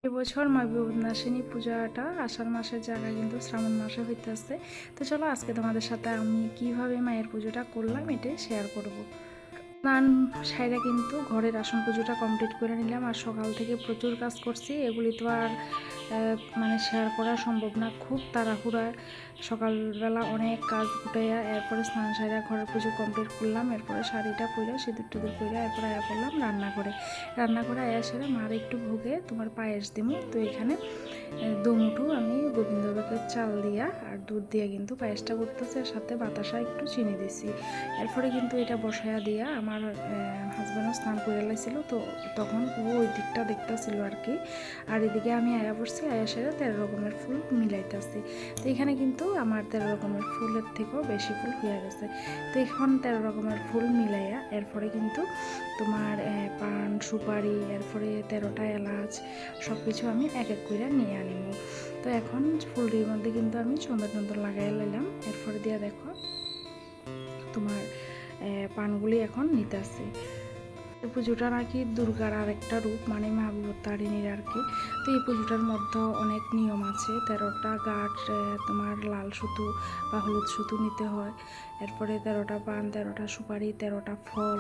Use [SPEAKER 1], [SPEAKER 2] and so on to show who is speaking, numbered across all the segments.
[SPEAKER 1] এবছর মা বিপদনাশিনী পূজাটা আষাঢ় মাসের জায়গায় কিন্তু শ্রাবণ মাসে হইতেছে। তো চলো আজকে তোমাদের সাথে আমি কিভাবে মায়ের পুজোটা করলাম এটাই শেয়ার করব। স্নান সাইরা কিন্তু ঘরের আসন পুজোটা কমপ্লিট করে নিলাম। আর সকাল থেকে প্রচুর কাজ করছি, এগুলি তো আর মানে শেয়ার করা সম্ভব না। খুব তাড়াহুড়া, সকালবেলা অনেক কাজ গুটাইয়া এরপরে স্নান সাইরা ঘরের পুজো কমপ্লিট করলাম। এরপরে শাড়িটা পইরা সিঁদুর টুদুর পইরা এরপরে আয়া করলাম রান্না করে আয়া সেরা মার একটু ভোগে তোমার পায়েস দিমু। তো এখানে দুমুঠু আমি গোবিন্দভোগের চাল দিয়া আর দুধ দিয়া কিন্তু পায়েসটা করতেছে, সাথে বাতাসা একটু চিনি দিছি। এরপরে কিন্তু এটা বসায়া দিয়া আমার হাজব্যান্ডও স্নান করে লাইছিল, তো তখন ও ওই দিকটা দেখতেছিল আর কি। আর এদিকে আমি আয়া পড়ছি, আয়া সেরে 13 রকমের ফুল মিলাইতেছি। তো এখানে কিন্তু আমার 13 রকমের ফুলের থেকেও বেশি ফুল হয়ে গেছে। তো এখন 13 রকমের ফুল মিলাইয়া এরপরে কিন্তু তোমার পান সুপারি এরপরে 13টা এলাচ সব কিছু আমি এক এক করে নিয়ে আনিব। তো এখন ফুলটির মধ্যে কিন্তু আমি চন্দন টন্দন লাগাই লাইলাম। এরপরে দিয়ে দেখো তোমার পানগুলি এখন নিতে আসছি। পুজোটা নাকি দুর্গার আর একটা রূপ, মানে মা বিপত্তারিণীর আর কি। তো এই পুজোটার মধ্যে অনেক নিয়ম আছে। 13টা গাঁট তোমার লাল সুতো বা হলুদ সুতো নিতে হয়। এরপরে 13টা পান, 13টা সুপারি, 13টা ফল,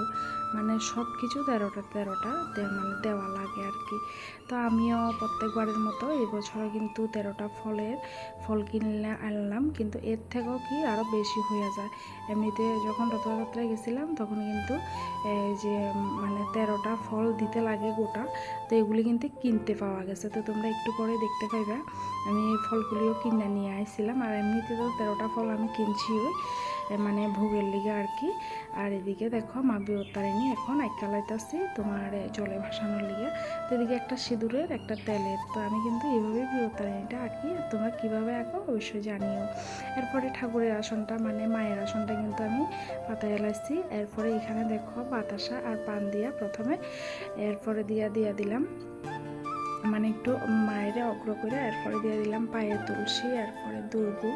[SPEAKER 1] মানে সব কিছু 13টা মানে দেওয়া লাগে আর কি। তো আমিও প্রত্যেকবারের মতো এবছরও কিন্তু 13টা ফল কিনলে আনলাম, কিন্তু এর থেকেও কি আরও বেশি হয়ে যায়। এমনিতে যখন রথযাত্রায় গেছিলাম তখন কিন্তু যে মানে 13টা ফল দিতে লাগে গোটা, তো এগুলি কিন্তু কিনতে পাওয়া গেছে। তো তোমরা একটু পরে দেখতে পাইবা আমি এই ফলগুলিও কিনে নিয়ে আসছিলাম। আর এমনিতে তো 13টা ফল আমি কিনছি ওই মানে ভোগের লিগে আর কি। আর এদিকে দেখো মা বিপত্তারিণী এখন এককালাইতেছি তোমার জলে ভাসানোর লিগে। তো এদিকে একটা সিঁদুরের একটা তেলের, তো আমি কিন্তু এইভাবে বিপত্তারিণীটা আঁকি। তোমরা কীভাবে আঁকো অবশ্যই জানিও। এরপরে ঠাকুরের আসনটা মানে মায়ের আসনটা কিন্তু আমি পাতায় এলাইছি। এরপরে এখানে দেখো বাতাসা আর পান দিয়া প্রথমে, এরপরে দিয়া দিলাম মানে একটু মায়েরে অগ্র করে, এরপরে দিয়ে দিলাম পায়ে তুলসী, এরপরে দুর্গু,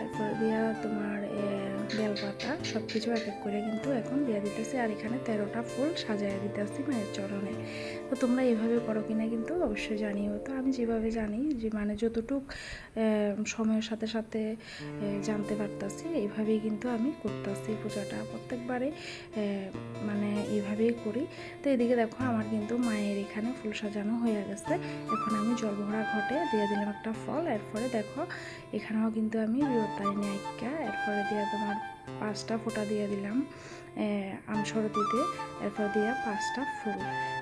[SPEAKER 1] এরপরে দিয়া তোমার বেলপাতা সব কিছু এক এক করে কিন্তু এখন দিয়ে দিতেছি। আর এখানে 13টা ফুল সাজাইয়া দিতেছি মায়ের চরণে। তো তোমরা এইভাবে করো কিনা কিন্তু অবশ্যই জানিও। তো আমি যেভাবে জানি যে মানে যতটুক সময়ের সাথে সাথে জানতে পারতাছি এইভাবেই কিন্তু আমি করতেছি পূজাটা প্রত্যেকবারে মানে এইভাবেই করি। তো এদিকে দেখো আমার কিন্তু মায়ের এখানে ফুল সাজানো হয়ে গেছে। এখন আমি জলভরা ঘটে দিয়ে দিলাম একটা ফল। এরপরে দেখো এখানেও কিন্তু আমি বিপত্তারিণী আইক্যা, এরপরে দিয়ে তোমার 5টা ফোঁটা দিয়ে দিলাম আমসরতিতে, এরপর দিয়ে 5টা ফুল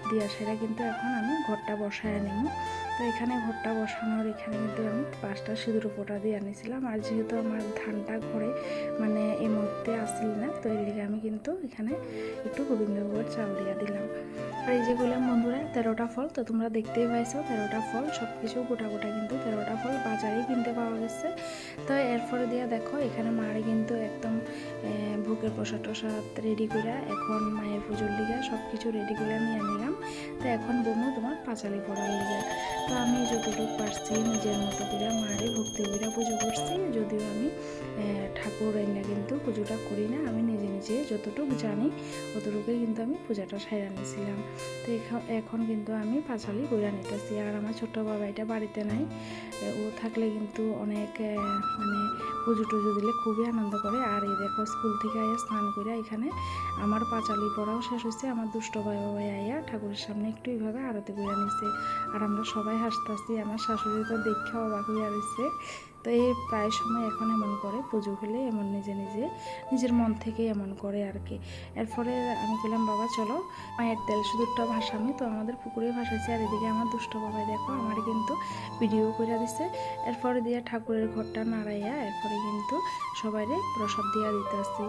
[SPEAKER 1] দিয়া সেটা কিন্তু এখন আমি ঘরটা বসায় নেব। তো এখানে ঘরটা বসানোর এখানে কিন্তু আমি 5টা সিঁদুর ফোঁটা দিয়ে আনিছিলাম। আর যেহেতু আমার ধানটা ঘরে মানে এই মুহূর্তে আসছিল না, তো এর লিগে আমি কিন্তু এখানে একটু গোবিন্দভোগের চাল দিয়ে দিলাম। আর এই যে বললাম বন্ধুরা 13টা ফল, তো তোমরা দেখতেই পাইছো 13টা ফল সব কিছু গোটা গোটা কিন্তু 13টা ফল বাজারেই কিনতে পাওয়া গেছে। তো এরপরে দিয়ে দেখো এখানে মারে কিন্তু একদম ভোগের প্রসাদ টসাদ রেডি করে এখন মায়ের পুজোর লিগা সব কিছু রেডি করে নিয়ে নিলাম। তো এখন বমু তোমার পাঁচালি পড়ার লিগা। তো আমি যতটুকু পারছি নিজের মতো করে মারে ভক্তি করে পুজো করছি, যদিও আমি ঠাকুর এনে কিন্তু পুজোটা করি না, আমি নিজে নিজে যতটুকু জানি অতটুকুই কিন্তু আমি পূজাটা সাইরা নিয়েছিলাম। তো এখন কিন্তু আমি পাঁচালি বইরা নিতেছি। আর আমার ছোট্ট বাবাইটা বাড়িতে নাই, ও থাকলে কিন্তু অনেক মানে পুজো টুজো দিলে খুবই আনন্দ করে। আর এই দেখো স্কুল থেকে আইয়া স্নান করে এখানে আমার পাঁচালি পড়াও শেষ হয়েছে। আমার দুষ্ট ভাই বাবাই আইয়া ঠাকুরের সামনে একটু এইভাবে আরতি করে নিছে। আর আমরা সবাই হাসতেছি, আমার শাশুড়ি তো দেখে অবাক হইয়া রয়েছে। তো এই প্রায় সময় এখন এমন করে পুজো হলে এমন নিজের মন থেকে এমন করে আর কি। এরপরে আমি বললাম বাবা চলো মায়ের তেল সিঁদুরটা ভাসামি। তো আমাদের পুকুরে ভাসাইছে। আর এদিকে আমার দুষ্ট বাবাই দেখো আমার কিন্তু ভিডিও করে দিছে। এরপরে দিয়ে ঠাকুরের ঘরটা নাড়াইয়া এরপরে কিন্তু সবাইরে প্রসাদ দিয়া দিতে আসছি।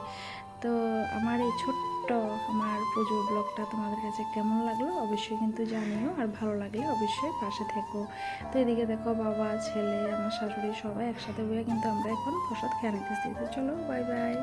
[SPEAKER 1] তো আমার এই ছোট্ট আমার পুজোর ব্লগটা তোমাদের কাছে কেমন লাগলো অবশ্যই কিন্তু জানিও। আর ভালো লাগলে অবশ্যই পাশে থেকো। তো এদিকে দেখো বাবা ছেলে আমার শাশুড়ি সবাই একসাথে বসে কিন্তু আমরা এখন প্রসাদ খেয়ে নিতেছি। তো চলো বাই বাই।